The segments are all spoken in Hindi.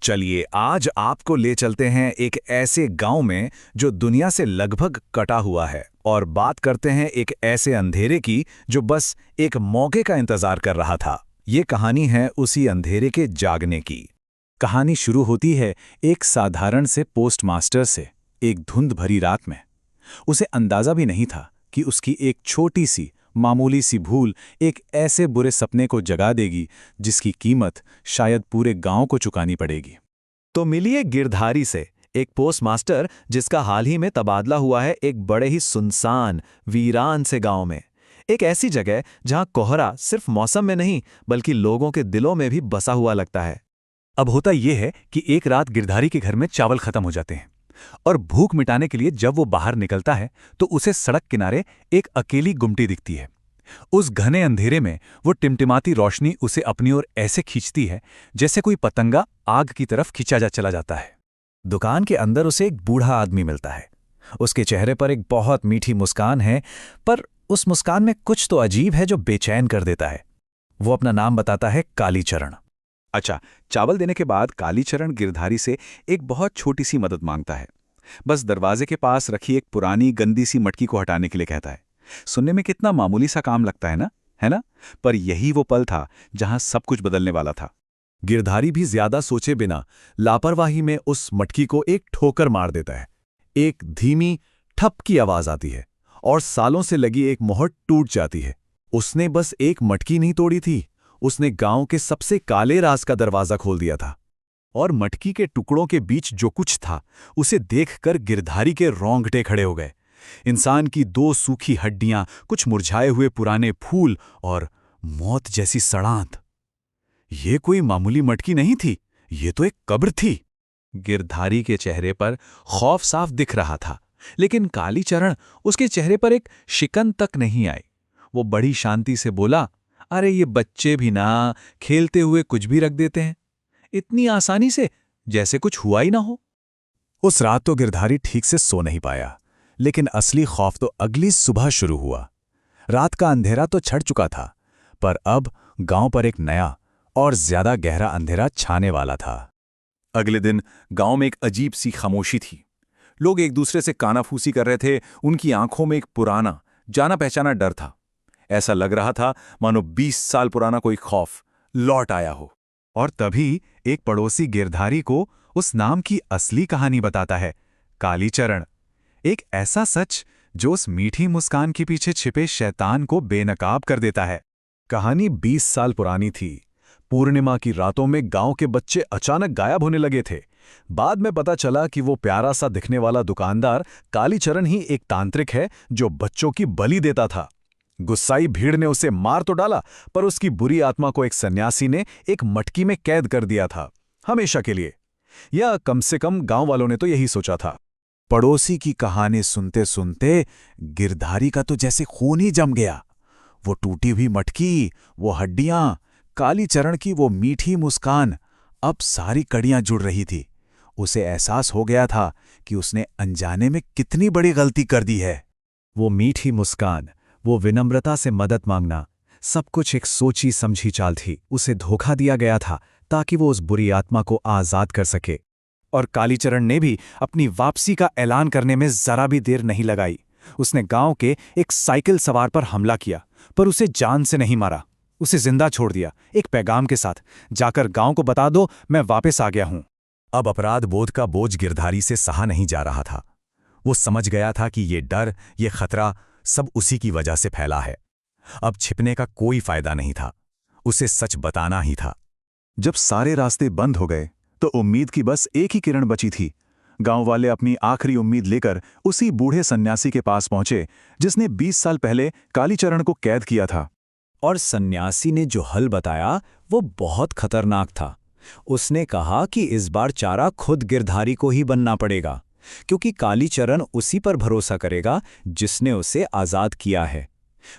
चलिए आज आपको ले चलते हैं एक ऐसे गांव में जो दुनिया से लगभग कटा हुआ है और बात करते हैं एक ऐसे अंधेरे की जो बस एक मौके का इंतजार कर रहा था। ये कहानी है उसी अंधेरे के जागने की। कहानी शुरू होती है एक साधारण से पोस्टमास्टर से। एक धुंध भरी रात में उसे अंदाजा भी नहीं था कि उसकी एक छोटी सी मामूली सी भूल एक ऐसे बुरे सपने को जगा देगी जिसकी कीमत शायद पूरे गांव को चुकानी पड़ेगी। तो मिलिए गिरधारी से, एक पोस्टमास्टर जिसका हाल ही में तबादला हुआ है एक बड़े ही सुनसान वीरान से गांव में। एक ऐसी जगह जहां कोहरा सिर्फ मौसम में नहीं बल्कि लोगों के दिलों में भी बसा हुआ लगता है। अब होता यह है कि एक रात गिरधारी के घर में चावल खत्म हो जाते हैं और भूख मिटाने के लिए जब वो बाहर निकलता है तो उसे सड़क किनारे एक अकेली गुमटी दिखती है। उस घने अंधेरे में वो टिमटिमाती रोशनी उसे अपनी ओर ऐसे खींचती है जैसे कोई पतंगा आग की तरफ खींचा चला जाता है। दुकान के अंदर उसे एक बूढ़ा आदमी मिलता है। उसके चेहरे पर एक बहुत मीठी मुस्कान है, पर उस मुस्कान में कुछ तो अजीब है जो बेचैन कर देता है। वो अपना नाम बताता है कालीचरण। अच्छा, चावल देने के बाद कालीचरण गिरधारी से एक बहुत छोटी सी मदद मांगता है। बस दरवाजे के पास रखी एक पुरानी गंदी सी मटकी को हटाने के लिए कहता है। सुनने में कितना मामूली सा काम लगता है ना? पर यही वो पल था जहां सब कुछ बदलने वाला था। गिरधारी भी ज्यादा सोचे बिना लापरवाही में उस मटकी को एक ठोकर मार देता है। एक धीमी ठप की आवाज आती है और सालों से लगी एक मोहर टूट जाती है। उसने बस एक मटकी नहीं तोड़ी थी, उसने गांव के सबसे काले राज का दरवाजा खोल दिया था। और मटकी के टुकड़ों के बीच जो कुछ था उसे देखकर गिरधारी के रोंगटे खड़े हो गए। इंसान की दो सूखी हड्डियां, कुछ मुरझाए हुए पुराने फूल और मौत जैसी सड़ांत। ये कोई मामूली मटकी नहीं थी, ये तो एक कब्र थी। गिरधारी के चेहरे पर खौफ साफ दिख रहा था, लेकिन कालीचरण उसके चेहरे पर एक शिकन तक नहीं आई। वो बड़ी शांति से बोला, अरे ये बच्चे भी ना खेलते हुए कुछ भी रख देते हैं, इतनी आसानी से, जैसे कुछ हुआ ही ना हो। उस रात तो गिरधारी ठीक से सो नहीं पाया, लेकिन असली खौफ तो अगली सुबह शुरू हुआ। रात का अंधेरा तो छट चुका था, पर अब गांव पर एक नया और ज्यादा गहरा अंधेरा छाने वाला था। अगले दिन गांव में एक अजीब सी खामोशी थी। लोग एक दूसरे से कानाफूसी कर रहे थे। उनकी आंखों में एक पुराना जाना पहचाना डर था। ऐसा लग रहा था मानो 20 साल पुराना कोई खौफ लौट आया हो। और तभी एक पड़ोसी गिरधारी को उस नाम की असली कहानी बताता है, कालीचरण। एक ऐसा सच जो उस मीठी मुस्कान के पीछे छिपे शैतान को बेनकाब कर देता है। कहानी 20 साल पुरानी थी। पूर्णिमा की रातों में गांव के बच्चे अचानक गायब होने लगे थे। बाद में पता चला कि वो प्यारा सा दिखने वाला दुकानदार कालीचरण ही एक तांत्रिक है जो बच्चों की बलि देता था। गुस्साई भीड़ ने उसे मार तो डाला, पर उसकी बुरी आत्मा को एक सन्यासी ने एक मटकी में कैद कर दिया था, हमेशा के लिए। या कम से कम गांव वालों ने तो यही सोचा था। पड़ोसी की कहानी सुनते सुनते गिरधारी का तो जैसे खून ही जम गया। वो टूटी हुई मटकी, वो हड्डियां, कालीचरण की वो मीठी मुस्कान, अब सारी कड़ियां जुड़ रही थी। उसे एहसास हो गया था कि उसने अनजाने में कितनी बड़ी गलती कर दी है। वो मीठी मुस्कान, वो विनम्रता से मदद मांगना, सब कुछ एक सोची समझी चाल थी। उसे धोखा दिया गया था ताकि वो उस बुरी आत्मा को आजाद कर सके। और कालीचरण ने भी अपनी वापसी का ऐलान करने में जरा भी देर नहीं लगाई। उसने गांव के एक साइकिल सवार पर हमला किया, पर उसे जान से नहीं मारा। उसे जिंदा छोड़ दिया, एक पैगाम के साथ, जाकर गांव को बता दो मैं वापस आ गया हूं। अब अपराध बोध का बोझ गिरधारी से सहा नहीं जा रहा था। वो समझ गया था कि ये डर, ये खतरा सब उसी की वजह से फैला है। अब छिपने का कोई फायदा नहीं था, उसे सच बताना ही था। जब सारे रास्ते बंद हो गए तो उम्मीद की बस एक ही किरण बची थी। गांव वाले अपनी आखिरी उम्मीद लेकर उसी बूढ़े सन्यासी के पास पहुंचे जिसने 20 साल पहले कालीचरण को कैद किया था। और सन्यासी ने जो हल बताया वो बहुत खतरनाक था। उसने कहा कि इस बार चारा खुद गिरधारी को ही बनना पड़ेगा, क्योंकि कालीचरण उसी पर भरोसा करेगा जिसने उसे आजाद किया है।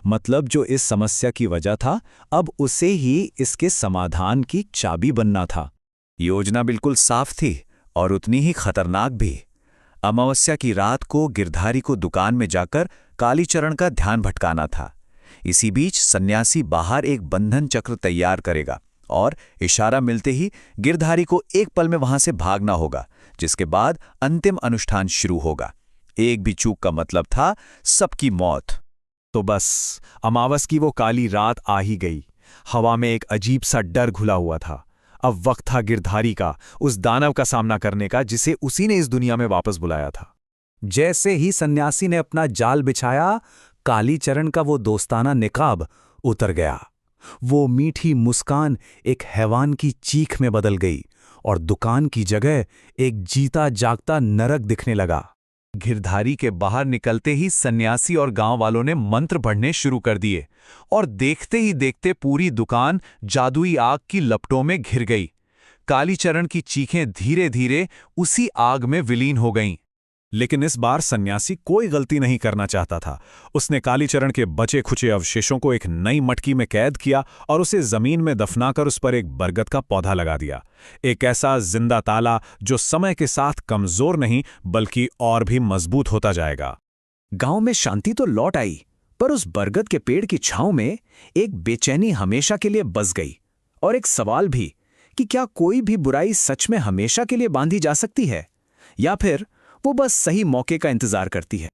मतलब जो इस समस्या की वजह था, अब उसे ही इसके समाधान की चाबी बनना था। योजना बिल्कुल साफ थी और उतनी ही खतरनाक भी। अमावस्या की रात को गिरधारी को दुकान में जाकर कालीचरण का ध्यान भटकाना था। इसी बीच सन्यासी बाहर एक बंधन चक्र तैयार करेगा और इशारा मिलते ही गिरधारी को एक पल में वहां से भागना होगा, जिसके बाद अंतिम अनुष्ठान शुरू होगा। एक भी चूक का मतलब था सबकी मौत। तो बस अमावस की वो काली रात आ ही गई। हवा में एक अजीब सा डर घुला हुआ था। अब वक्त था गिरधारी का, उस दानव का सामना करने का जिसे उसी ने इस दुनिया में वापस बुलाया था। जैसे ही सन्यासी ने अपना जाल बिछाया, कालीचरण का वो दोस्ताना निकाब उतर गया। वो मीठी मुस्कान एक हैवान की चीख में बदल गई और दुकान की जगह एक जीता जागता नरक दिखने लगा। गिरधारी के बाहर निकलते ही सन्यासी और गांव वालों ने मंत्र पढ़ने शुरू कर दिए और देखते ही देखते पूरी दुकान जादुई आग की लपटों में घिर गई। कालीचरण की चीखें धीरे धीरे उसी आग में विलीन हो गईं। लेकिन इस बार सन्यासी कोई गलती नहीं करना चाहता था। उसने कालीचरण के बचे खुचे अवशेषों को एक नई मटकी में कैद किया और उसे जमीन में दफनाकर उस पर एक बरगद का पौधा लगा दिया। एक ऐसा जिंदा ताला जो समय के साथ कमजोर नहीं बल्कि और भी मजबूत होता जाएगा। गांव में शांति तो लौट आई, पर उस बरगद के पेड़ की छांव में एक बेचैनी हमेशा के लिए बस गई, और एक सवाल भी कि क्या कोई भी बुराई सच में हमेशा के लिए बांधी जा सकती है, या फिर वो बस सही मौके का इंतजार करती है।